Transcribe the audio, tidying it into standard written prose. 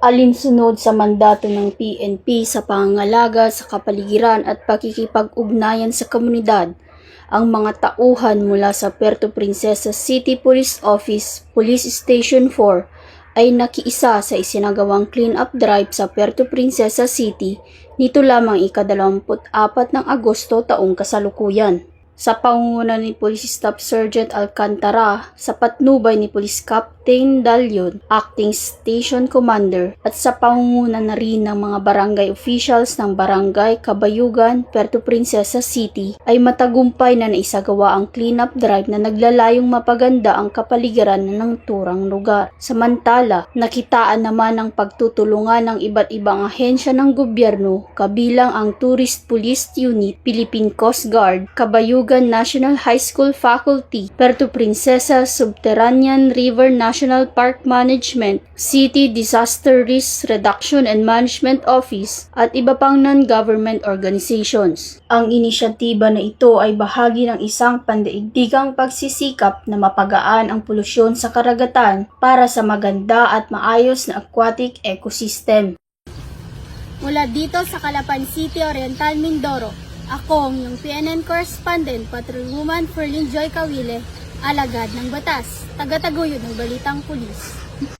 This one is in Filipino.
Alinsunod sa mandato ng PNP sa pangangalaga sa kapaligiran at pakikipag-ugnayan sa komunidad, ang mga tauhan mula sa Puerto Princesa City Police Office, Police Station 4 ay nakiisa sa isinagawang clean-up drive sa Puerto Princesa City nito lamang ika-24 ng Agosto taong kasalukuyan. Sa pangunguna ni Police Staff Sergeant Alcantara, sa patnubay ni Police Captain Dalyon, Acting Station Commander, at sa pangunguna na rin ng mga barangay officials ng Barangay Kabayugan, Puerto Princesa City, ay matagumpay na naisagawa ang cleanup drive na naglalayong mapaganda ang kapaligiran ng turang lugar. Samantala, nakitaan naman ang pagtutulungan ng iba't ibang ahensya ng gobyerno, kabilang ang Tourist Police Unit, Philippine Coast Guard, Kabayugan National High School Faculty, Puerto Princesa Subterranean River National Park Management, City Disaster Risk Reduction and Management Office, at iba pang non-government organizations. Ang inisyatiba na ito ay bahagi ng isang pandaigdigang pagsisikap na mapagaan ang polusyon sa karagatan para sa maganda at maayos na aquatic ecosystem. Mula dito sa Calapan City, Oriental, Mindoro, ako ang iyong PNN correspondent, Patrolwoman Ferlyn Joy Cawile, alagad ng batas, taga-taguyod ng Balitang Pulis.